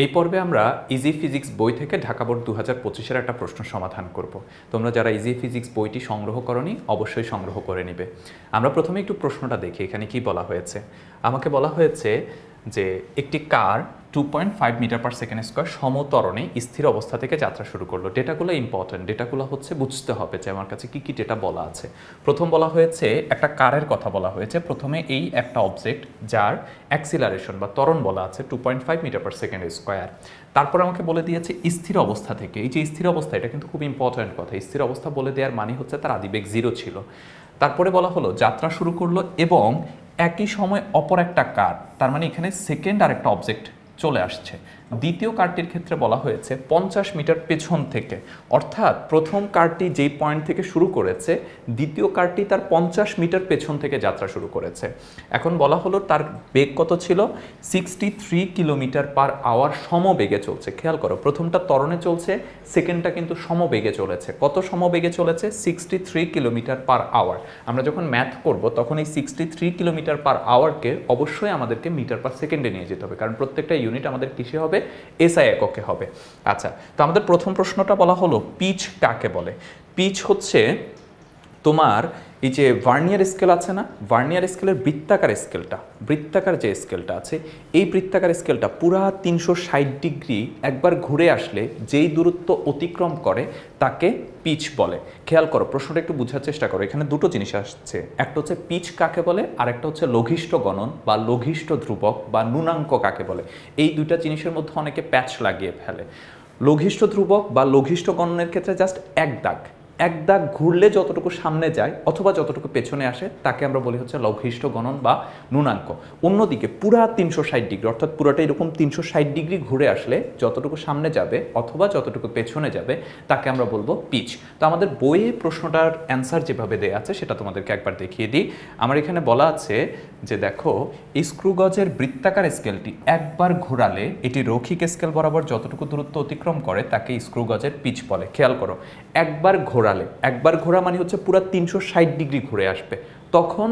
এই পর্বে আমরা ইজি ফিজিক্স বই থেকে ঢাকা বোর্ড 2025-এর একটা প্রশ্ন সমাধান করব। তোমরা যারা ইজি ফিজিক্স বইটি সংগ্রহ করনি অবশ্যই সংগ্রহ করে নিবে। আমরা প্রথমে একটু প্রশ্নটা দেখি এখানে কি বলা হয়েছে। আমাকে বলা হয়েছে যে একটি কার 2.5 মিটার পার সেকেন্ড স্কোয়ার সমত্বরণে স্থির অবস্থা থেকে যাত্রা শুরু করলো। ডেটাগুলো ইম্পর্টেন্ট, ডেটাগুলো হচ্ছে বুঝতে হবে যে আমার কাছে কী ডেটা বলা আছে। প্রথম বলা হয়েছে একটা কারের কথা বলা হয়েছে। প্রথমে এই একটা অবজেক্ট যার অ্যাক্সিলারেশন বা ত্বরণ বলা আছে 2.5 মিটার পার সেকেন্ড স্কোয়ার। তারপর আমাকে বলে দিয়েছে স্থির অবস্থা থেকে। এই যে স্থির অবস্থা, এটা কিন্তু খুব ইম্পর্ট্যান্ট কথা। স্থির অবস্থা বলে দেওয়ার মানে হচ্ছে তার আদিবেগ 0 ছিল। তারপরে বলা হলো যাত্রা শুরু করলো এবং একই সময় অপর একটা কার, তার মানে এখানে সেকেন্ড আর একটা অবজেক্ট চলে আসছে। দ্বিতীয় কারটির ক্ষেত্রে বলা হয়েছে 50 মিটার পেছন থেকে, অর্থাৎ প্রথম কারটি যেই পয়েন্ট থেকে শুরু করেছে দ্বিতীয় কারটি তার 50 মিটার পেছন থেকে যাত্রা শুরু করেছে। এখন বলা হলো তার বেগ কত ছিল, 63 কিলোমিটার পার আওয়ার সমবেগে চলছে। খেয়াল করো, প্রথমটা ত্বরণে চলছে, সেকেন্ডটা কিন্তু সমবেগে চলেছে। কত সমবেগে চলেছে? 63 কিলোমিটার পার আওয়ার। আমরা যখন ম্যাথ করব তখন এই 63 কিলোমিটার পার আওয়ারকে অবশ্যই আমাদেরকে মিটার পার সেকেন্ডে নিয়ে যেতে হবে, কারণ প্রত্যেকটা ইউনিট আমাদের কিসে হবে? এসআই এককে হবে। আচ্ছা, তো আমাদের প্রথম প্রশ্নটা বলা হলো পিচ কাকে বলে। পিচ হচ্ছে তোমার এই যে ভার্নিয়ার স্কেল আছে না, ভার্নিয়ার স্কেলের বৃত্তাকার স্কেলটা, বৃত্তাকার যে স্কেলটা আছে এই বৃত্তাকার স্কেলটা পুরা 360 ডিগ্রি একবার ঘুরে আসলে যেই দূরত্ব অতিক্রম করে তাকে পিচ বলে। খেয়াল করো, প্রশ্নটা একটু বোঝার চেষ্টা করো। এখানে দুটো জিনিস আসছে, একটা হচ্ছে পিচ কাকে বলে আর একটা হচ্ছে লঘিষ্ঠ গণন বা লঘিষ্ঠ ধ্রুবক বা ন্যূনাঙ্ক কাকে বলে। এই দুইটা জিনিসের মধ্যে অনেকে প্যাচ লাগিয়ে ফেলে। লঘিষ্ঠ ধ্রুবক বা লঘিষ্ঠ গণনের ক্ষেত্রে জাস্ট এক দাগ ঘুরলে যতটুকু সামনে যায় অথবা যতটুকু পেছনে আসে তাকে আমরা বলি হচ্ছে লঘিষ্ঠ গণন বা ন্যূনাঙ্ক। অন্যদিকে পুরা 360 ডিগ্রি, অর্থাৎ পুরাটা এরকম 360 ডিগ্রি ঘুরে আসলে যতটুকু সামনে যাবে অথবা যতটুকু পেছনে যাবে তাকে আমরা বলবো পিচ। তো আমাদের বইয়ে প্রশ্নটার অ্যান্সার যেভাবে দেয়া আছে সেটা তোমাদেরকে একবার দেখিয়ে দিই। আমার এখানে বলা আছে যে দেখো, স্ক্রুগজের বৃত্তাকার স্কেলটি একবার ঘোরালে এটি রৈখিক স্কেল বরাবর যতটুকু দূরত্ব অতিক্রম করে তাকে স্ক্রুগজের পিচ বলে। খেয়াল করো, একবার ঘোরা মানে হচ্ছে পুরো 360 ডিগ্রি ঘুরে আসবে, তখন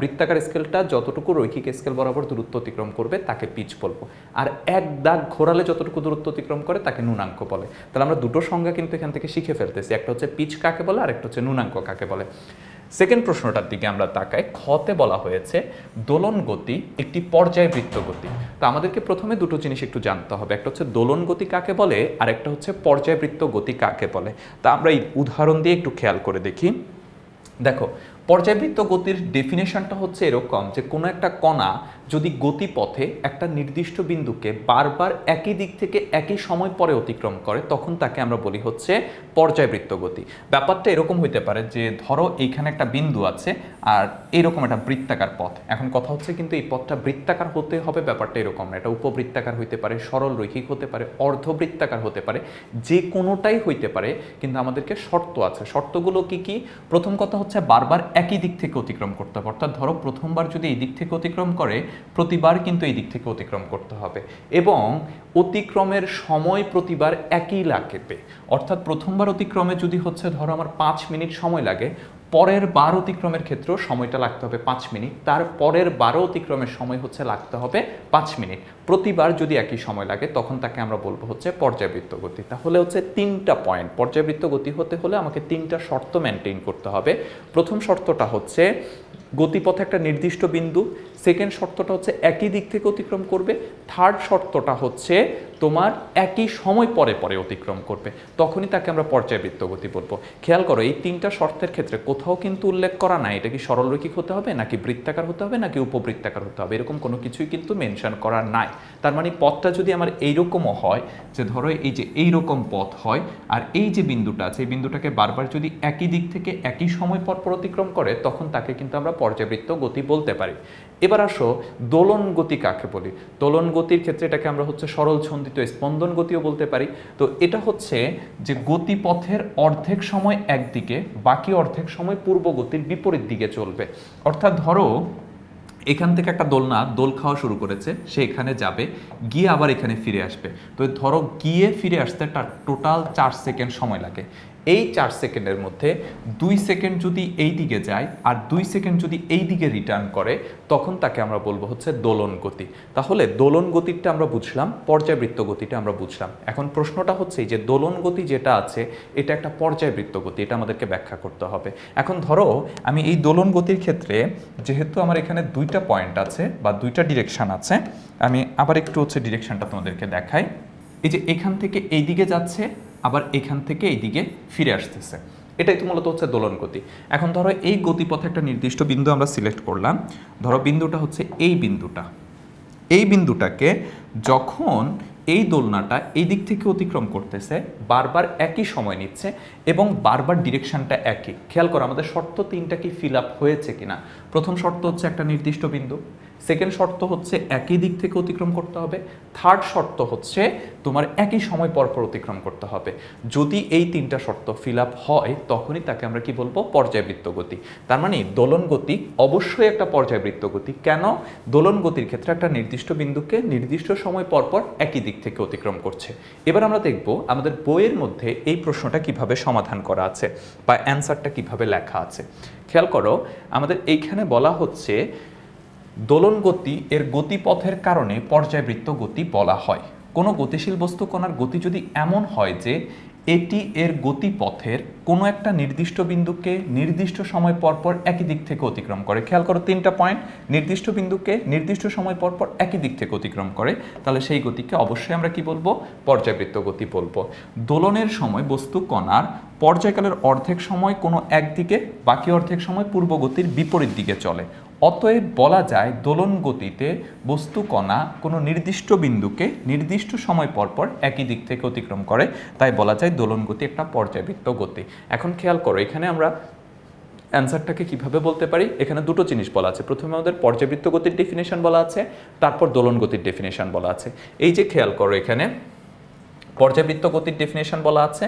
বৃত্তাকার স্কেলটা যতটুকু রৈখিক স্কেল বরাবর দূরত্ব অতিক্রম করবে তাকে পিচ বলবো। আর এক দাগ ঘোরালে যতটুকু দূরত্ব অতিক্রম করে তাকে ন্যূনাঙ্ক বলে। তাহলে আমরা দুটো সংজ্ঞা কিন্তু এখান থেকে শিখে ফেলতেছি, একটা হচ্ছে পিচ কাকে বলে আর একটা হচ্ছে ন্যূনাঙ্ক কাকে বলে। সেকেন্ড প্রশ্নটার দিকে আমরা তাকাই। খতে বলা হয়েছে দোলন গতি একটি পর্যায়বৃত্ত গতি। তো আমাদেরকে প্রথমে দুটো জিনিস একটু জানতে হবে, একটা হচ্ছে দোলন গতি কাকে বলে আর একটা হচ্ছে পর্যায়বৃত্ত গতি কাকে বলে। তা আমরা এই উদাহরণ দিয়ে একটু খেয়াল করে দেখি। দেখো, পর্যায়বৃত্ত গতির ডেফিনেশনটা হচ্ছে এরকম যে কোনো একটা কণা যদি গতিপথে একটা নির্দিষ্ট বিন্দুকে বারবার একই দিক থেকে একই সময় পরে অতিক্রম করে তখন তাকে আমরা বলি হচ্ছে পর্যায়বৃত্ত গতি। ব্যাপারটা এরকম হইতে পারে যে ধরো এইখানে একটা বিন্দু আছে আর এরকম একটা বৃত্তাকার পথ। এখন কথা হচ্ছে কিন্তু এই পথটা বৃত্তাকার হতে হবে ব্যাপারটা এরকম না, এটা উপবৃত্তাকার হইতে পারে, সরল রৈখিক হতে পারে, অর্ধবৃত্তাকার হতে পারে, যে কোনোটাই হইতে পারে। কিন্তু আমাদেরকে শর্ত আছে। শর্তগুলো কি কি? প্রথম কথা হচ্ছে বারবার একই দিক থেকে অতিক্রম করতে হবে, অর্থাৎ ধরো প্রথমবার যদি এই দিক থেকে অতিক্রম করে প্রতিবার কিন্তু এই দিক থেকে অতিক্রম করতে হবে এবং অতিক্রমের সময় প্রতিবার একই লাগবে। অর্থাৎ প্রথমবার অতিক্রমে যদি হচ্ছে ধরো আমার 5 মিনিট সময় লাগে, পরের বার অতিক্রমের ক্ষেত্রেও সময়টা লাগতে হবে 5 মিনিট, তার পরের বারও অতিক্রমের সময় হচ্ছে লাগতে হবে 5 মিনিট। প্রতিবার যদি একই সময় লাগে তখন তাকে আমরা বলবো হচ্ছে পর্যায়বৃত্ত গতি। তাহলে হচ্ছে 3টা পয়েন্ট। পর্যায়বৃত্ত গতি হতে হলে আমাকে 3টা শর্ত মেনটেন করতে হবে। প্রথম শর্তটা হচ্ছে গতিপথে একটা নির্দিষ্ট বিন্দু, সেকেন্ড শর্তটা হচ্ছে একই দিক থেকে অতিক্রম করবে, থার্ড শর্তটা হচ্ছে তোমার একই সময় পরে পরে অতিক্রম করবে, তখনই তাকে আমরা পর্যায়বৃত্ত গতি বলবো। খেয়াল করো, এই 3টা শর্তের ক্ষেত্রে কোথাও কিন্তু উল্লেখ করা নাই এটা কি সরলরৈখিক হতে হবে নাকি বৃত্তাকার হতে হবে নাকি উপবৃত্তাকার হতে হবে, এরকম কোনো কিছুই কিন্তু মেনশন করা নাই। তার মানে পথটা যদি আমার এইরকমও হয়, যে ধরো এই যে এইরকম পথ হয় আর এই যে বিন্দুটা আছে এই বিন্দুটাকে বারবার যদি একই দিক থেকে একই সময় পর পর অতিক্রম করে তখন তাকে কিন্তু আমরা পর্যায়বৃত্ত গতি বলতে পারি। এবার আসো দোলন গতি কাকে বলি। দোলন গতির ক্ষেত্রে এটাকে আমরা হচ্ছে সরল ছন্দিত স্পন্দন গতিও বলতে পারি। তো এটা হচ্ছে যে গতিপথের অর্ধেক সময় একদিকে, বাকি অর্ধেক সময় পূর্ব গতির বিপরীত দিকে চলবে। অর্থাৎ ধরো এখান থেকে একটা দোলনা দোল খাওয়া শুরু করেছে, সে এখানে যাবে, গিয়ে আবার এখানে ফিরে আসবে। তো ধরো গিয়ে ফিরে আসতে তার টোটাল 4 সেকেন্ড সময় লাগে। এই 4 সেকেন্ডের মধ্যে 2 সেকেন্ড যদি এই দিকে যায় আর 2 সেকেন্ড যদি এই দিকে রিটার্ন করে, তখন তাকে আমরা বলবো হচ্ছে দোলন গতি। তাহলে দোলন গতিটা আমরা বুঝলাম, পর্যায়বৃত্ত গতিটা আমরা বুঝলাম। এখন প্রশ্নটা হচ্ছে যে দোলন গতি যেটা আছে এটা একটা পর্যায়বৃত্ত গতি, এটা আমাদেরকে ব্যাখ্যা করতে হবে। এখন ধরো আমি এই দোলন গতির ক্ষেত্রে যেহেতু আমার এখানে 2টা পয়েন্ট আছে বা 2টা ডিরেকশন আছে, আমি আবার একটু হচ্ছে ডিরেকশনটা তোমাদেরকে দেখাই। এই যে এখান থেকে এই দিকে যাচ্ছে, আবার এখান থেকে এই দিকে ফিরে আসতেছে, এটাই তো মূলত হচ্ছে দোলন গতি। এখন ধরো এই গতিপথে একটা নির্দিষ্ট বিন্দু আমরা সিলেক্ট করলাম, ধরো বিন্দুটা হচ্ছে এই বিন্দুটা। এই বিন্দুটাকে যখন এই দোলনাটা এই দিক থেকে অতিক্রম করতেছে, বারবার একই সময় নিচ্ছে এবং বারবার ডিরেকশনটা একই। খেয়াল করো আমাদের শর্ত 3টা কি ফিল আপ হয়েছে কিনা। প্রথম শর্ত হচ্ছে একটা নির্দিষ্ট বিন্দু, সেকেন্ড শর্ত হচ্ছে একই দিক থেকে অতিক্রম করতে হবে, থার্ড শর্ত হচ্ছে তোমার একই সময় পরপর অতিক্রম করতে হবে। যদি এই 3টা শর্ত ফিল আপ হয় তখনই তাকে আমরা কি বলবো, পর্যায়বৃত্ত গতি। তার মানে দোলন গতি অবশ্যই একটা পর্যায়বৃত্ত গতি। কেন? দোলন গতির ক্ষেত্রে একটা নির্দিষ্ট বিন্দুকে নির্দিষ্ট সময় পরপর একই দিক থেকে অতিক্রম করছে। এবার আমরা দেখব আমাদের বইয়ের মধ্যে এই প্রশ্নটা কিভাবে সমাধান করা আছে বা অ্যান্সারটা কিভাবে লেখা আছে। খেয়াল করো আমাদের এইখানে বলা হচ্ছে দোলন গতি এর গতিপথের কারণে পর্যায়বৃত্ত গতি বলা হয়। কোনো গতিশীল বস্তু কণার গতি যদি এমন হয় যে এটি এর গতিপথের কোনো একটা নির্দিষ্ট বিন্দুকে নির্দিষ্ট সময় পরপর একই দিক থেকে অতিক্রম করে। খেয়াল করো 3টা পয়েন্ট, নির্দিষ্ট বিন্দুকে নির্দিষ্ট সময় পরপর একই দিক থেকে অতিক্রম করে, তাহলে সেই গতিকে অবশ্যই আমরা কি বলবো, পর্যায়বৃত্ত গতি বলবো। দোলনের সময় বস্তু কণার পর্যায়কালের অর্ধেক সময় কোনো একদিকে, বাকি অর্ধেক সময় পূর্ব গতির বিপরীত দিকে চলে। অতএব বলা যায় দোলন গতিতে বস্তু কণা কোনো নির্দিষ্ট বিন্দুকে নির্দিষ্ট সময় পরপর একই দিক থেকে অতিক্রম করে, তাই বলা যায় দোলন গতি একটা পর্যায়বৃত্ত গতি। এখন খেয়াল করো এখানে আমরা অ্যান্সারটাকে কিভাবে বলতে পারি। এখানে দুটো জিনিস বলা আছে, প্রথমে আমাদের পর্যায়বৃত্ত গতির ডেফিনেশন বলা আছে, তারপর দোলন গতির ডেফিনেশন বলা আছে। এই যে খেয়াল করো এখানে পর্যায়বৃত্ত গতির ডেফিনেশন বলা আছে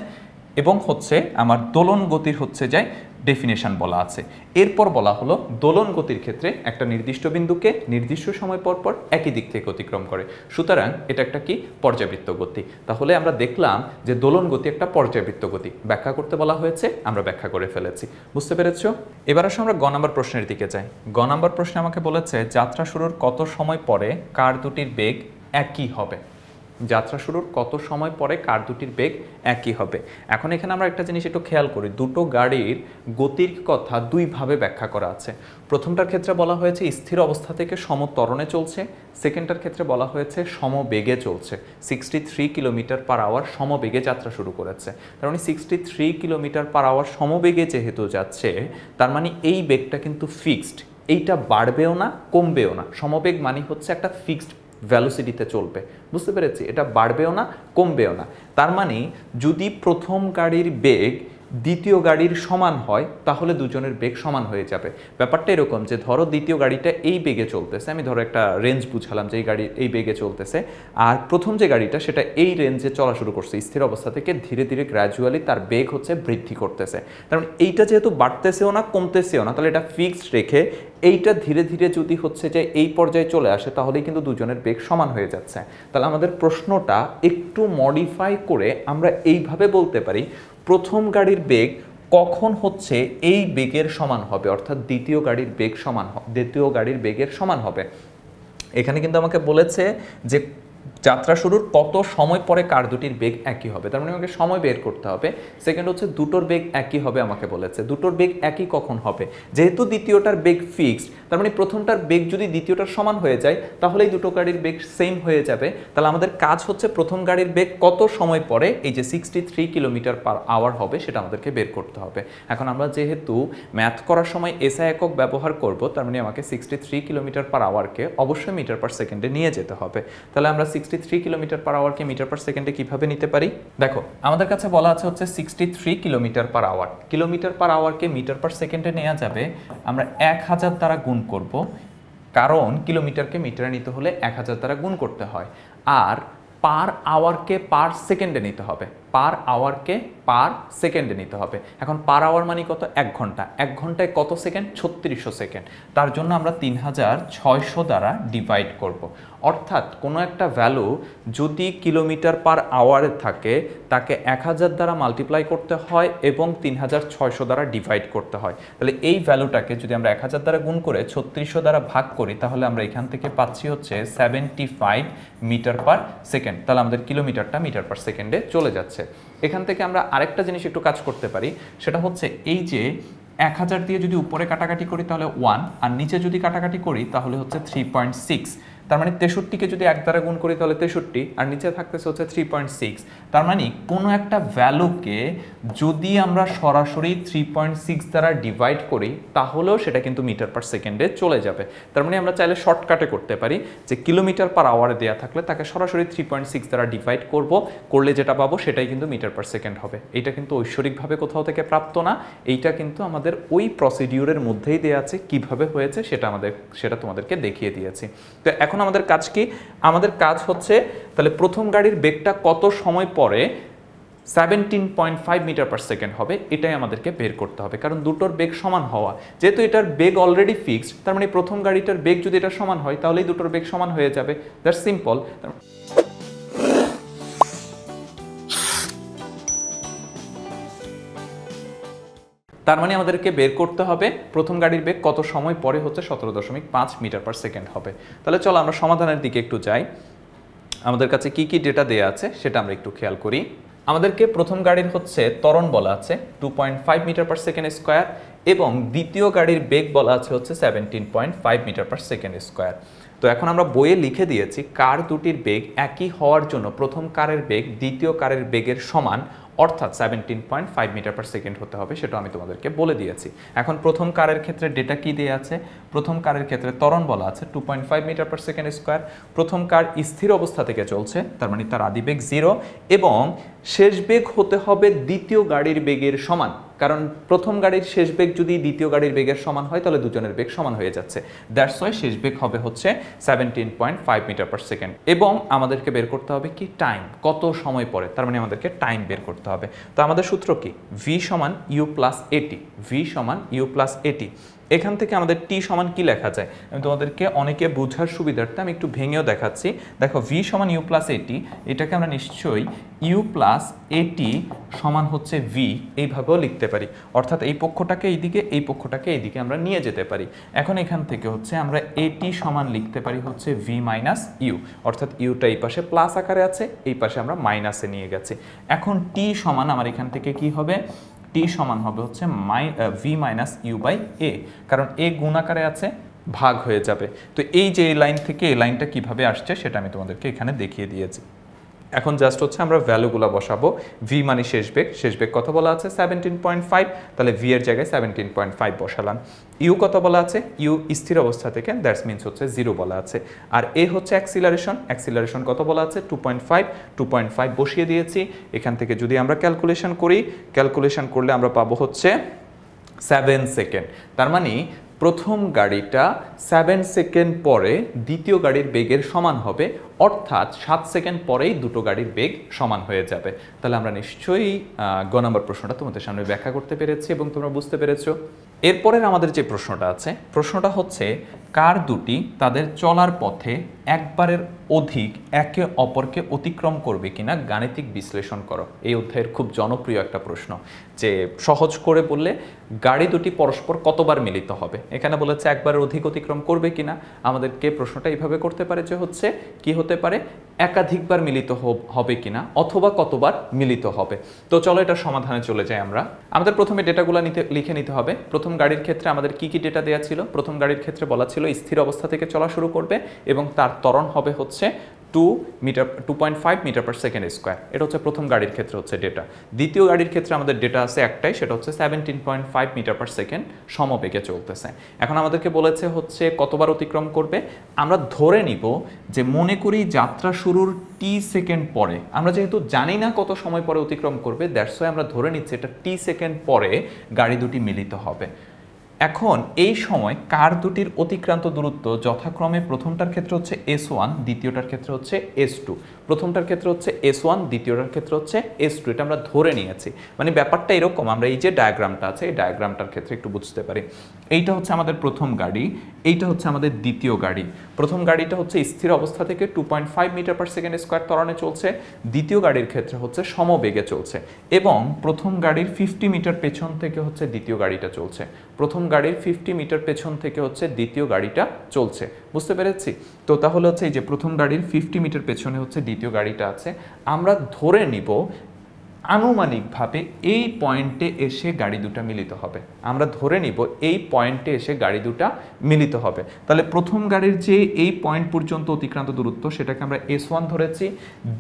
এবং হচ্ছে আমার দোলন গতির হচ্ছে যায় ডেফিনেশন বলা আছে। এরপর বলা হলো দোলন গতির ক্ষেত্রে একটা নির্দিষ্ট বিন্দুকে নির্দিষ্ট সময় পরপর একই দিক থেকে অতিক্রম করে, সুতরাং এটা একটা কি, পর্যায়বৃত্ত গতি। তাহলে আমরা দেখলাম যে দোলন গতি একটা পর্যায়বৃত্ত গতি। ব্যাখ্যা করতে বলা হয়েছে, আমরা ব্যাখ্যা করে ফেলেছি। বুঝতে পেরেছো? এবার আসলে আমরা গ নাম্বার প্রশ্নের দিকে যাই। গ নাম্বার প্রশ্নে আমাকে বলেছে যাত্রা শুরুর কত সময় পরে কার দুটির বেগ একই হবে। যাত্রা শুরুর কত সময় পরে কার দুটির বেগ একই হবে। এখন এখানে আমরা একটা জিনিস একটু খেয়াল করি, দুটো গাড়ির গতির কথা দুইভাবে ব্যাখ্যা করা আছে। প্রথমটার ক্ষেত্রে বলা হয়েছে স্থির অবস্থা থেকে সমত্বরণে চলছে, সেকেন্ডটার ক্ষেত্রে বলা হয়েছে সমবেগে চলছে। 63 কিলোমিটার পার আওয়ার সমবেগে যাত্রা শুরু করেছে। তার মানে 63 কিলোমিটার পার আওয়ার সমবেগে যেহেতু যাচ্ছে, তার মানে এই বেগটা কিন্তু ফিক্সড, এইটা বাড়বেও না কমবেও না। সমবেগ মানে হচ্ছে একটা ফিক্সড ভ্যালোসিটিতে চলবে। বুঝতে পেরেছি? এটা বাড়বেও না কমবেও না। তার মানে যদি প্রথম গাড়ির বেগ দ্বিতীয় গাড়ির সমান হয় তাহলে দুজনের বেগ সমান হয়ে যাবে। ব্যাপারটা এরকম যে ধরো দ্বিতীয় গাড়িটা এই বেগে চলতেছে, আমি ধরো একটা রেঞ্জ বুঝালাম যে এই গাড়ি এই বেগে চলতেছে, আর প্রথম যে গাড়িটা সেটা এই রেঞ্জে চলা শুরু করছে, স্থির অবস্থা থেকে ধীরে ধীরে গ্র্যাজুয়ালি তার বেগ হচ্ছে বৃদ্ধি করতেছে। কারণ এইটা যেহেতু বাড়তেছেও না কমতেছেও না, তাহলে এটা ফিক্সড রেখে এইটা ধীরে ধীরে যদি হচ্ছে যে এই পর্যায়ে চলে আসে তাহলেই কিন্তু দুজনের বেগ সমান হয়ে যাচ্ছে। তাহলে আমাদের প্রশ্নটা একটু মডিফাই করে আমরা এইভাবে বলতে পারি, প্রথম গাড়ির বেগ কখন হচ্ছে এই বেগের সমান হবে, অর্থাৎ দ্বিতীয় গাড়ির বেগ সমান দ্বিতীয় গাড়ির বেগের সমান হবে। এখানে কিন্তু আমাকে বলেছে যে যাত্রা শুরুর কত সময় পরে কার দুটির বেগ একই হবে, তার মানে আমাকে সময় বের করতে হবে। সেকেন্ড হচ্ছে দুটোর বেগ একই হবে, আমাকে বলেছে দুটোর বেগ একই কখন হবে। যেহেতু দ্বিতীয়টার বেগ ফিক্সড, তার মানে প্রথমটার বেগ যদি দ্বিতীয়টার সমান হয়ে যায় তাহলেই দুটো গাড়ির বেগ সেম হয়ে যাবে। তাহলে আমাদের কাজ হচ্ছে প্রথম গাড়ির বেগ কত সময় পরে এই যে 63 কিলোমিটার পার আওয়ার হবে সেটা আমাদেরকে বের করতে হবে। এখন আমরা যেহেতু ম্যাথ করার সময় এসআই একক ব্যবহার করব, তার মানে আমাকে 63 কিলোমিটার পার আওয়ারকে অবশ্যই মিটার পার সেকেন্ডে নিয়ে যেতে হবে। তাহলে আমরা 63 কিলোমিটার পার আওয়ারকে মিটার পার সেকেন্ডে কিভাবে নিতে পারি? দেখো আমাদের কাছে বলা আছে হচ্ছে 63 kilometre per hour. Kilometre per আওয়ারকে মিটার পার সেকেন্ডে নেওয়া যাবে, আমরা 1000 দ্বারা গুণ করব, কারণ কিলোমিটারকে মিটারে নিতে হলে 1000 দ্বারা গুণ করতে হয়। আর পার আওয়ারকে পার সেকেন্ডে নিতে হবে। পার আওয়ারকে পার সেকেন্ডে নিতে হবে। এখন পার আওয়ার মানে কত? 1 ঘন্টা। 1 ঘন্টায় কত সেকেন্ড? 3600 সেকেন্ড। তার জন্য আমরা 3600 দ্বারা ডিভাইড করব। অর্থাৎ কোনো একটা ভ্যালু যদি কিলোমিটার পার আওয়ারে থাকে তাকে 1000 দ্বারা মাল্টিপ্লাই করতে হয় এবং 3600 দ্বারা ডিভাইড করতে হয়। তাহলে এই ভ্যালুটাকে যদি আমরা 1000 দ্বারা গুণ করে 3600 দ্বারা ভাগ করি তাহলে আমরা এখান থেকে পাচ্ছি হচ্ছে 75 মিটার পার সেকেন্ড। তাহলে আমাদের কিলোমিটারটা মিটার পার সেকেন্ডে চলে যাচ্ছে। এখান থেকে আমরা আরেকটা জিনিস একটু কাজ করতে পারি, সেটা হচ্ছে এই যে 1000 দিয়ে যদি উপরে কাটাকাটি করি তাহলে 1, আর নিচে যদি কাটাকাটি করি তাহলে হচ্ছে 3.6। তার মানে 63কে যদি 1 দ্বারা গুণ করি তাহলে 63, আর নিচে থাকতেছে হচ্ছে 3.6। তার মানে কোনো একটা ভ্যালুকে যদি আমরা সরাসরি 3.6 দ্বারা ডিভাইড করি তাহলেও সেটা কিন্তু মিটার পার সেকেন্ডে চলে যাবে। তার মানে আমরা চাইলে শর্টকাটে করতে পারি যে কিলোমিটার পার আওয়ারে দেওয়া থাকলে তাকে সরাসরি 3.6 দ্বারা ডিভাইড করলে যেটা পাবো সেটাই কিন্তু মিটার পার সেকেন্ড হবে। এটা কিন্তু ঐশ্বরিকভাবে কোথাও থেকে প্রাপ্ত না, এইটা কিন্তু আমাদের ওই প্রসিডিউরের মধ্যেই দেওয়া আছে। কিভাবে হয়েছে সেটা তোমাদেরকে দেখিয়ে দিয়েছি। তো এখন আমাদের কাজ কি? আমাদের কাজ হচ্ছে তাহলে প্রথম গাড়ির বেগটা কত সময় পরে 17.5 মিটার পার সেকেন্ড হবে, এটাই আমাদেরকে বের করতে হবে। কারণ দুটোর বেগ সমান হওয়া, যেহেতু এটার বেগ অলরেডি ফিক্সড, তার মানে প্রথম গাড়িটার বেগ যদি এটা সমান হয় তাহলেই দুটোর বেগ সমান হয়ে যাবে। That's simple. তার মানে আমাদেরকে বের করতে হবে প্রথম গাড়ির বেগ কত সময় পরে হচ্ছে 17.5 মিটার পার সেকেন্ড হবে। তাহলে চলো আমরা সমাধানের দিকে একটু যাই। আমাদের কাছে কি কি ডেটা দেয়া আছে সেটা আমরা একটু খেয়াল করি। আমাদেরকে প্রথম গাড়ির হচ্ছে ত্বরণ বলা আছে 2.5 মিটার পার সেকেন্ড স্কোয়ার এবং দ্বিতীয় গাড়ির বেগ বলা আছে হচ্ছে 17.5 মিটার পার সেকেন্ড স্কোয়ার। তো এখন আমরা বইয়ে লিখে দিয়েছি কার দুটির বেগ একই হওয়ার জন্য প্রথম কারের বেগ দ্বিতীয় কারের বেগের সমান, অর্থাৎ 17.5 মিটার পার সেকেন্ড হতে হবে, সেটা আমি তোমাদেরকে বলে দিয়েছি। এখন প্রথম কারের ক্ষেত্রে ডেটা কি দেয়া আছে? প্রথম কারের ক্ষেত্রে ত্বরণ বলা আছে 2.5 মিটার পার সেকেন্ড স্কোয়ার। প্রথম কার স্থির অবস্থা থেকে চলছে, তার মানে তার আদি বেগ 0 এবং শেষ বেগ হতে হবে দ্বিতীয় গাড়ির বেগের সমান। কারণ প্রথম গাড়ির শেষ বেগ যদি দ্বিতীয় গাড়ির বেগের সমান হয় তাহলে দুজনের বেগ সমান হয়ে যাচ্ছে। দ্যাটস ওয়াই শেষ বেগ হবে হচ্ছে 17.5 মিটার পার সেকেন্ড। এবং আমাদেরকে বের করতে হবে কি? টাইম, কত সময় পরে। তার মানে আমাদেরকে টাইম বের করতে হবে। তো আমাদের সূত্র কি? ভি সমান ইউ প্লাস এটি। ভি সমান ইউ প্লাস এটি। এখান থেকে আমাদের টি সমান কি লেখা যায়? আমি তোমাদেরকে অনেকে বোঝার সুবিধার্থে আমি একটু ভেঙেও দেখাচ্ছি। দেখো ভি সমান ইউ প্লাস এটি, এটাকে আমরা নিশ্চয়ই ইউ প্লাস এটি সমান হচ্ছে ভি এইভাবেও লিখতে পারি। অর্থাৎ এই পক্ষটাকে এইদিকে, এই পক্ষটাকে এইদিকে আমরা নিয়ে যেতে পারি। এখন এখান থেকে হচ্ছে আমরা এটি সমান লিখতে পারি হচ্ছে ভি মাইনাস ইউ, অর্থাৎ ইউটা এই পাশে প্লাস আকারে আছে, এই পাশে আমরা মাইনাসে নিয়ে গেছি। এখন টি সমান আমার এখান থেকে কি হবে? টি সমান হবে হচ্ছে ভি মাইনাস ইউ বাই এ, কারণ এ গুণ আকারে আছে, ভাগ হয়ে যাবে। তো এই যে এই লাইন থেকে এই লাইনটা কিভাবে আসছে সেটা আমি তোমাদেরকে এখানে দেখিয়ে দিয়েছি। এখন জাস্ট হচ্ছে আমরা ভ্যালুগুলো বসাবো। ভি মানে শেষ বেগ কত বলা আছে? 17.5, তাহলে ভি এর জায়গায় 17.5 বসালাম। ইউ কত বলা আছে? ইউ স্থির অবস্থা থেকে, দ্যাটস মিনস হচ্ছে 0 বলা আছে। আর এ হচ্ছে অ্যাক্সিলারেশন কত বলা আছে? 2.5 বসিয়ে দিয়েছি। এখান থেকে যদি আমরা ক্যালকুলেশন করলে আমরা পাবো হচ্ছে 7 সেকেন্ড। তার মানে প্রথম গাড়িটা 7 সেকেন্ড পরে দ্বিতীয় গাড়ির বেগের সমান হবে, অর্থাৎ 7 সেকেন্ড পরেই দুটো গাড়ির বেগ সমান হয়ে যাবে। তাহলে আমরা নিশ্চয়ই গ নম্বর প্রশ্নটা তোমাদের সামনে ব্যাখ্যা করতে পেরেছি এবং তোমরা বুঝতে পেরেছো। এরপরের আমাদের যে প্রশ্নটা হচ্ছে কার দুটি তাদের চলার পথে একবারের অধিক একে অপরকে অতিক্রম করবে কিনা গাণিতিক বিশ্লেষণ করো। এই অধ্যায়ের খুব জনপ্রিয় একটা প্রশ্ন, যে সহজ করে বললে গাড়ি দুটি পরস্পর কতবার মিলিত হবে। এখানে বলেছে একবারের অধিক অতিক্রম করবে কিনা। আমাদেরকে প্রশ্নটা এইভাবে করতে পারে যে হচ্ছে কি হতে পারে, একাধিকবার মিলিত হবে কিনা অথবা কতবার মিলিত হবে। তো চলো এটা সমাধানে চলে যাই আমরা। আমাদের প্রথমে ডেটাগুলো লিখে নিতে হবে। প্রথম গাড়ির ক্ষেত্রে আমাদের কি কি ডেটা দেওয়া ছিল? প্রথম গাড়ির ক্ষেত্রে বলা ছিল স্থির অবস্থা থেকে চলা শুরু করবে এবং তার ত্বরণ হবে হচ্ছে 2.5 মিটার পার সেকেন্ড স্কোয়ার। এটা হচ্ছে প্রথম গাড়ির ক্ষেত্রে হচ্ছে ডেটা। দ্বিতীয় গাড়ির ক্ষেত্রে আমাদের ডেটা আছে একটাই, সেটা হচ্ছে 17.5 মিটার পার সেকেন্ড সমবেগে চলতেছে। এখন আমাদেরকে বলেছে হচ্ছে কতবার অতিক্রম করবে। আমরা ধরে নিব যে মনে করি যাত্রা শুরুর টি সেকেন্ড পরে, আমরা যেহেতু জানি না কত সময় পরে অতিক্রম করবে, দ্যাটস ওয়াই আমরা ধরে নিচ্ছি এটা টি সেকেন্ড পরে গাড়ি দুটি মিলিত হবে। এখন এই সময় কার দুটির অতিক্রান্ত দূরত্ব যথাক্রমে প্রথমটার ক্ষেত্রে হচ্ছে S1, দ্বিতীয়টার ক্ষেত্রে হচ্ছে S2। প্রথমটার ক্ষেত্রে হচ্ছে S1, দ্বিতীয়টার ক্ষেত্রে হচ্ছে S2, এটা আমরা ধরে নিয়েছি। মানে ব্যাপারটা এরকম, আমরা এই যে ডায়াগ্রামটা আছে এই ডায়াগ্রামটার ক্ষেত্রে একটু বুঝতে পারি। এইটা হচ্ছে আমাদের প্রথম গাড়ি, এইটা হচ্ছে আমাদের দ্বিতীয় গাড়ি। প্রথম গাড়িটা হচ্ছে স্থির অবস্থা থেকে 2.5 মিটার পার সেকেন্ড স্কোয়ার ত্বরণে চলছে, দ্বিতীয় গাড়ির ক্ষেত্রে হচ্ছে সমবেগে চলছে, এবং প্রথম গাড়ির 50 মিটার পেছন থেকে হচ্ছে দ্বিতীয় গাড়িটা চলছে। প্রথম গাড়ির 50 মিটার পেছন থেকে হচ্ছে দ্বিতীয় গাড়িটা চলছে, বুঝতে পেরেছি? তো তাহলে হচ্ছে এই যে প্রথম গাড়ির 50 মিটার পেছনে হচ্ছে দ্বিতীয় গাড়িটা আছে, আমরা ধরে নিব আনুমানিকভাবে এই পয়েন্টে এসে গাড়ি দুটা মিলিত হবে। আমরা ধরে নিব এই পয়েন্টে এসে গাড়ি দুটা মিলিত হবে। তাহলে প্রথম গাড়ির যে এই পয়েন্ট পর্যন্ত অতিক্রান্ত দূরত্ব সেটাকে আমরা S1 ধরেছি,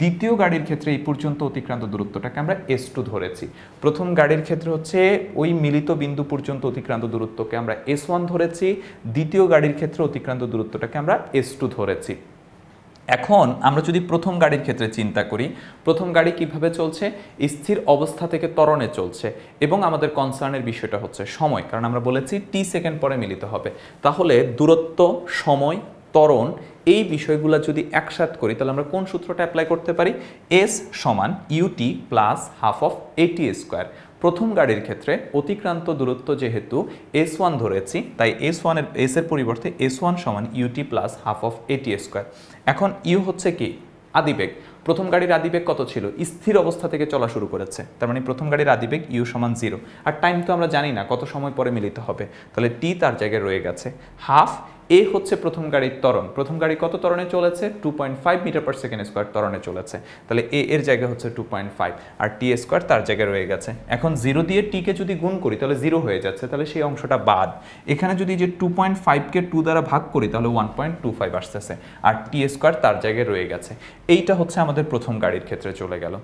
দ্বিতীয় গাড়ির ক্ষেত্রে এই পর্যন্ত অতিক্রান্ত দূরত্বটাকে আমরা S2 ধরেছি। প্রথম গাড়ির ক্ষেত্রে হচ্ছে ওই মিলিত বিন্দু পর্যন্ত অতিক্রান্ত দূরত্বকে আমরা S1 ধরেছি, দ্বিতীয় গাড়ির ক্ষেত্রে অতিক্রান্ত দূরত্বটাকে আমরা S2 ধরেছি। এখন আমরা যদি প্রথম গাড়ির ক্ষেত্রে চিন্তা করি, প্রথম গাড়ি কিভাবে চলছে? স্থির অবস্থা থেকে ত্বরণে চলছে, এবং আমাদের কনসার্নের বিষয়টা হচ্ছে সময়, কারণ আমরা বলেছি t সেকেন্ড পরে মিলিত হবে। তাহলে দূরত্ব, সময়, ত্বরণ এই বিষয়গুলো যদি একসাথ করি তাহলে আমরা কোন সূত্রটা অ্যাপ্লাই করতে পারি? S সমান ut plus half of at square. প্রথম গাড়ির ক্ষেত্রে অতিক্রান্ত দূরত্ব যেহেতু S1 ধরেছি, তাই S এর পরিবর্তে S1 সমান ut plus half of at square. এখন u হচ্ছে কি? আদিবেগ। প্রথম গাড়ির আদিবেগ কত ছিল? স্থির অবস্থা থেকে চলা শুরু করেছে, তার মানে প্রথম গাড়ির আদিবেগ u সমান 0। আর টাইম তো আমরা জানি না কত সময় পরে মিলিত হবে, তাহলে t তার জায়গায় রয়ে গেছে। হাফ এ হচ্ছে প্রথম গাড়ির ত্বরণ। প্রথম গাড়ি কত ত্বরণে চলেছে? 2.5 মিটার পার সেকেন্ড স্কোয়ার ত্বরণে চলেছে, তাহলে এ এর জায়গা হচ্ছে 2.5, আর টি স্কোয়ার তার জায়গায় রয়ে গেছে। এখন 0 দিয়ে টিকে যদি গুণ করি তাহলে 0 হয়ে যাচ্ছে, তাহলে সেই অংশটা বাদ। এখানে যদি যে 2.5কে 2 দ্বারা ভাগ করি তাহলে 1.25 আসতেছে, আর টি স্কোয়ার তার জায়গায় রয়ে গেছে। এইটা হচ্ছে আমাদের প্রথম গাড়ির ক্ষেত্রে চলে গেল।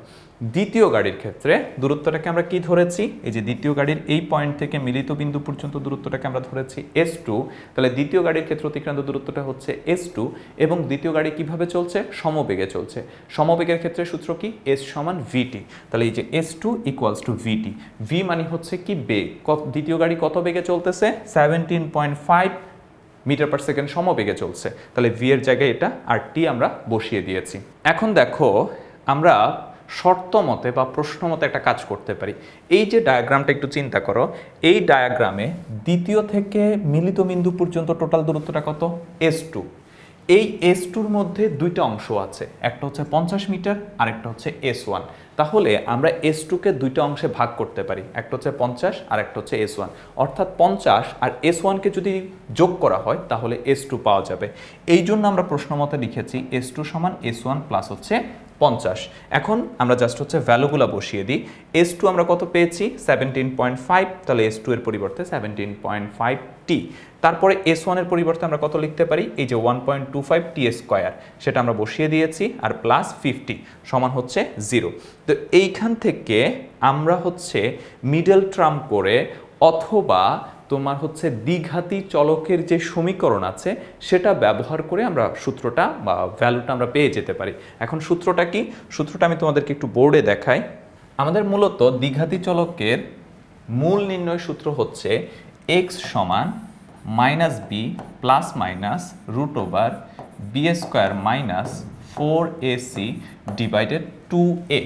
দ্বিতীয় গাড়ির ক্ষেত্রে দূরত্বটাকে আমরা কি ধরেছি? এই যে দ্বিতীয় গাড়ির এই পয়েন্ট থেকে মিলিত বিন্দু পর্যন্ত দূরত্বটাকে আমরা ধরেছি S2। তাহলে দ্বিতীয় গাড়ির ক্ষেত্রে অতিক্রান্ত দূরত্বটা হচ্ছে S2, এবং দ্বিতীয় গাড়ি কিভাবে চলছে? সমবেগে চলছে। সমবেগের ক্ষেত্রে সূত্র কি? S সমান VT। তাহলে এই যে S2 equals to VT। V মানে হচ্ছে কি? বেগ। দ্বিতীয় গাড়ি কত বেগে চলতেছে? 17.5 মিটার পার সেকেন্ড সমবেগে চলছে, তাহলে V এর জায়গায় এটা, আর T আমরা বসিয়ে দিয়েছি। এখন দেখো আমরা শর্ত মতে বা প্রশ্ন মতে একটা কাজ করতে পারি। এই যে ডায়াগ্রামটা একটু চিন্তা করো, এই ডায়াগ্রামে দ্বিতীয় থেকে মিলিত বিন্দু পর্যন্ত টোটাল দূরত্বটা কত? S2। এই S2-র মধ্যে দুইটা অংশ আছে, একটা হচ্ছে 50 মিটার আর একটা হচ্ছে S1। তাহলে আমরা S2-কে দুইটা অংশে ভাগ করতে পারি, একটা হচ্ছে 50 আর একটা হচ্ছে S1। অর্থাৎ 50 আর S1-কে যদি যোগ করা হয় তাহলে S2 পাওয়া যাবে। এই জন্য আমরা প্রশ্ন মতে লিখেছি S2 সমান S1 প্লাস হচ্ছে 50। এখন আমরা জাস্ট হচ্ছে ভ্যালুগুলো বসিয়ে দিই। S2 আমরা কত পেয়েছি? 17.5, তাহলে S2 এর পরিবর্তে 17.5t। তারপরে S1 এর পরিবর্তে আমরা কত লিখতে পারি? এই যে 1.25 t স্কোয়ার, সেটা আমরা বসিয়ে দিয়েছি, আর প্লাস 50 সমান হচ্ছে 0। তো এইখান থেকে আমরা হচ্ছে মিডল টার্ম করে অথবা তোমার হচ্ছে দ্বিঘাতী চলকের যে সমীকরণ আছে সেটা ব্যবহার করে আমরা সূত্রটা বা ভ্যালুটা আমরা পেয়ে যেতে পারি। এখন সূত্রটা কি? সূত্রটা আমি তোমাদেরকে একটু বোর্ডে দেখাই। আমাদের মূলত দ্বিঘাতী চলকের মূল নির্ণয় সূত্র হচ্ছে x সমান -b plus minus √ b square minus 4ac divided 2a।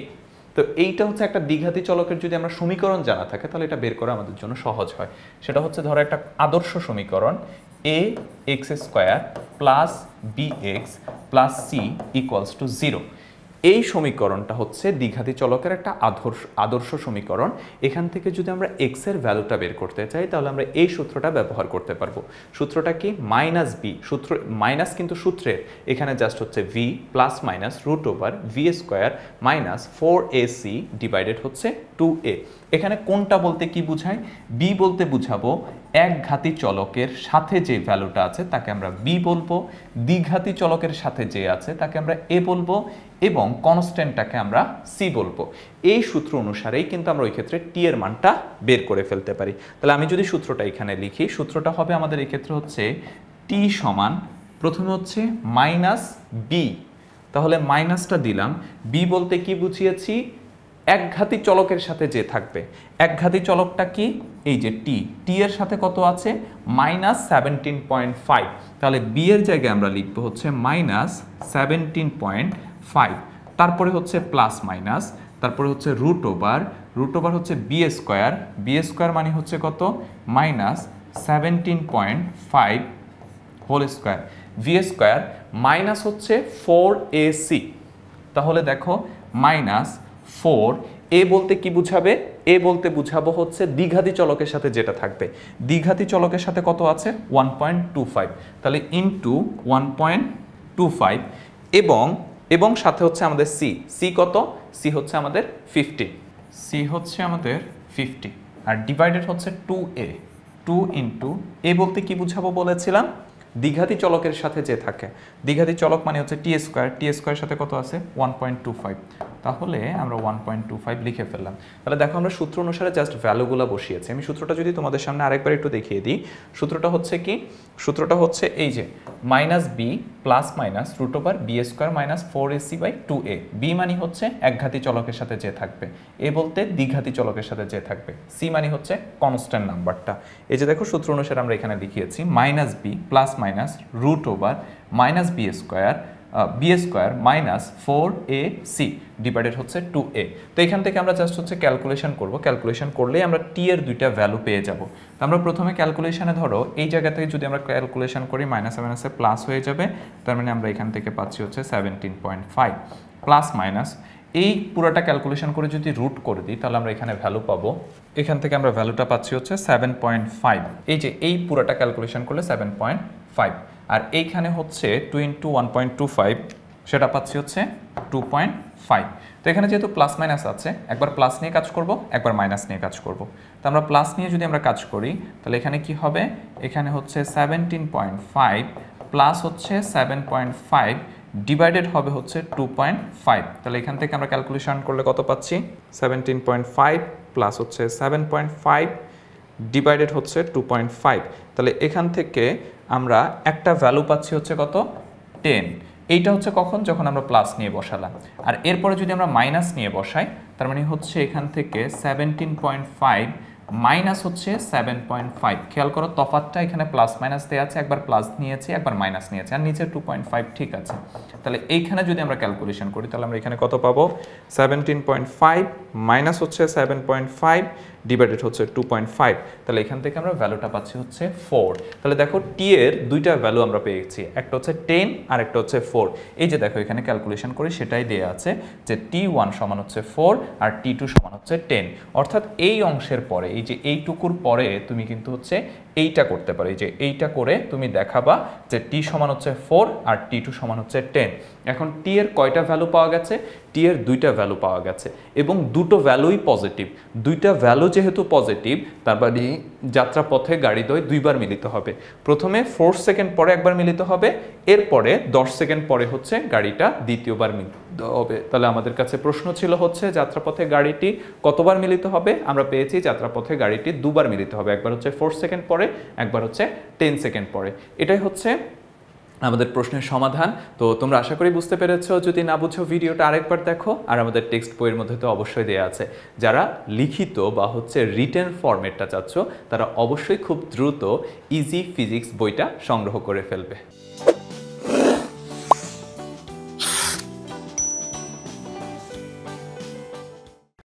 তো এইটা হচ্ছে একটা দ্বিঘাতী চলকের যদি আমরা সমীকরণ জানা থাকে তাহলে এটা বের করা আমাদের জন্য সহজ হয়। সেটা হচ্ছে ধরো একটা আদর্শ সমীকরণ ax square plus bx plus c equals to 0। এই সমীকরণটা হচ্ছে দ্বিঘাতী চলকের একটা আদর্শ সমীকরণ। এখান থেকে যদি আমরা x এর ভ্যালুটা বের করতে চাই তাহলে আমরা এই সূত্রটা ব্যবহার করতে পারবো। সূত্রটা কি? -b। সূত্র মাইনাস কিন্তু সূত্রের, এখানে জাস্ট হচ্ছে v plus minus √ v square minus 4ac divided হচ্ছে 2a। এখানে কোনটা বলতে কি বুঝায়? b বলতে বুঝাবো একঘাতী চলকের সাথে যে ভ্যালুটা আছে তাকে আমরা b বলবো, দ্বিঘাতী চলকের সাথে যে আছে তাকে আমরা a বলবো, এবং কনস্ট্যান্টটাকে আমরা c বলবো। এই সূত্র অনুসারেই কিন্তু আমরা ওই ক্ষেত্রে t এর মানটা বের করে ফেলতে পারি। তাহলে আমি যদি সূত্রটা এখানে লিখি, সূত্রটা হবে আমাদের এই ক্ষেত্রে হচ্ছে t সমান প্রথমে হচ্ছে -b, তাহলে মাইনাসটা দিলাম। b বলতে কি বুঝিয়েছি? একঘাতী চলকের সাথে যে থাকবে, একঘাতী চলকটা কি, এই যে টি এর সাথে কত আছে -17.5, তাহলে বি এর জায়গায় আমরা লিখবো হচ্ছে -17.5, তারপরে হচ্ছে প্লাস মাইনাস, তারপরে হচ্ছে রুট ওভার হচ্ছে বি স্কোয়ার মানে হচ্ছে কত -17.5 whole square, B square minus হচ্ছে 4ac, তাহলে দেখো -4, এ বলতে কি বুঝাবে, এ বলতে বুঝাবো হচ্ছে দ্বিঘাতী চলকের সাথে যেটা থাকবে, দ্বিঘাতী চলকের সাথে কত আছে 1.25, তাহলে ইনটু 1.25, এবং সাথে হচ্ছে আমাদের সি কত, সি হচ্ছে আমাদের 50, আর ডিভাইডেড হচ্ছে 2a, 2 ইন্টু এ বলতে কি বুঝাবো বলেছিলাম, দ্বিঘাতী চলকের সাথে যে থাকে, দ্বিঘাতী চলক মানে হচ্ছে টি স্কোয়ার সাথে কত আছে 1.25, তাহলে আমরা 1.25 লিখে ফেললাম। তাহলে দেখো আমরা সূত্র অনুসারে জাস্ট ভ্যালুগুলো বসিয়েছি। আমি সূত্রটা যদি তোমাদের সামনে আরেকবার একটু দেখিয়ে দিই, সূত্রটা হচ্ছে কি, সূত্রটা হচ্ছে এই যে -b plus minus root over B square minus 4ac/2a, B মানে হচ্ছে একঘাতী চলকের সাথে যে থাকবে, এ বলতে দ্বিঘাতী চলকের সাথে যে থাকবে, সি মানে হচ্ছে কনস্ট্যান্ট নাম্বারটা। এই যে দেখো সূত্র অনুসারে আমরা এখানে লিখিয়েছি -b plus minus root over minus B square minus 4ac divided হচ্ছে 2a। তো এখান থেকে আমরা জাস্ট হচ্ছে ক্যালকুলেশন করব, ক্যালকুলেশন করলেই আমরা টি এর দুইটা ভ্যালু পেয়ে যাব। তো আমরা প্রথমে ক্যালকুলেশনে ধরো এই জায়গা থেকে যদি আমরা ক্যালকুলেশন করি মাইনাসে প্লাস হয়ে যাবে, তার মানে আমরা এখান থেকে পাচ্ছি হচ্ছে 17.5 প্লাস মাইনাস, এই পুরোটা ক্যালকুলেশন করে যদি রুট করে দিই তাহলে আমরা এখানে ভ্যালু পাবো, এখান থেকে আমরা ভ্যালুটা পাচ্ছি হচ্ছে 7.5, এই যে এই পুরোটা ক্যালকুলেশন করলে 7.5, আর এইখানে হচ্ছে 2 × 1.25 সেটা পাচ্ছি হচ্ছে 2.5। তো এখানে যেহেতু প্লাস মাইনাস আছে, একবার প্লাস নিয়ে কাজ করব, একবার মাইনাস নিয়ে কাজ করব। তো আমরা প্লাস নিয়ে যদি আমরা কাজ করি তাহলে এখানে কি হবে, এখানে হচ্ছে 17.5 প্লাস হচ্ছে 7.5 ডিভাইডেড হবে হচ্ছে 2.5, তাহলে এখান থেকে আমরা ক্যালকুলেশন করলে কত পাচ্ছি 17.5 প্লাস হচ্ছে 7.5 ডিভাইডেড হচ্ছে 2.5, তাহলে এখান থেকে আমরা একটা ভ্যালু পাচ্ছি হচ্ছে কত 10। এইটা হচ্ছে কখন, যখন আমরা প্লাস নিয়ে বসালাম। আর এরপরে যদি আমরা মাইনাস নিয়ে বসাই তার মানে হচ্ছে এখান থেকে 17.5 মাইনাস হচ্ছে 7.5, খেয়াল করো তফাৎটা এখানে প্লাস মাইনাস দেওয়া আছে, একবার প্লাস নিয়েছি একবার মাইনাস নিয়েছি, আর নিচে 2.5 ঠিক আছে। তাহলে এইখানে যদি আমরা ক্যালকুলেশন করি তাহলে আমরা এখানে কত পাবো 17.5 মাইনাস হচ্ছে 7.5 ডিভাইডেড হচ্ছে 2.5, তাহলে এখান থেকে আমরা ভ্যালুটা পাচ্ছি হচ্ছে 4। তাহলে দেখো টি এর দুইটা ভ্যালু আমরা পেয়েছি, একটা হচ্ছে 10 আর একটা হচ্ছে 4। এই যে দেখো এখানে ক্যালকুলেশন করি সেটাই দেয়া আছে যে t1 সমান হচ্ছে 4 আর t2 সমান হচ্ছে 10, অর্থাৎ এই অংশের পরে এই যে এইটুকুর পরে তুমি কিন্তু হচ্ছে এইটা করতে পারো, এই যে এইটা করে তুমি দেখাবা যে t সমান হচ্ছে 4 আর t2 সমান হচ্ছে 10। এখন t এর কয়টা ভ্যালু পাওয়া গেছে, t এর দুইটা ভ্যালু পাওয়া গেছে এবং দুটো ভ্যালুই পজিটিভ, দুইটা ভ্যালু যেহেতু পজিটিভ তার মানে যাত্রাপথে গাড়িদ্বয় দুইবার মিলিত হবে, প্রথমে 4 সেকেন্ড পরে একবার মিলিত হবে, এরপরে 10 সেকেন্ড পরে হচ্ছে গাড়িটা দ্বিতীয়বার মিলিত হবে। তাহলে আমাদের কাছে প্রশ্ন ছিল হচ্ছে যাত্রাপথে গাড়িটি কতবার মিলিত হবে, আমরা পেয়েছি যাত্রাপথে গাড়িটি দুবার মিলিত হবে, একবার হচ্ছে 4 সেকেন্ড পরে, একবার হচ্ছে 10 সেকেন্ড পরে। এটাই হচ্ছে আমাদের প্রশ্নের সমাধান। তো তোমরা আশা করি বুঝতে পেরেছো, যদি না বুঝো ভিডিওটা আরেকবার দেখো, আর আমাদের টেক্সট বইয়ের মধ্যে তো অবশ্যই দেয়া আছে। যারা লিখিত বা হচ্ছে রিটেন ফরম্যাটটা চাচ্ছ তারা অবশ্যই খুব দ্রুত ইজি ফিজিক্স বইটা সংগ্রহ করে ফেলবে।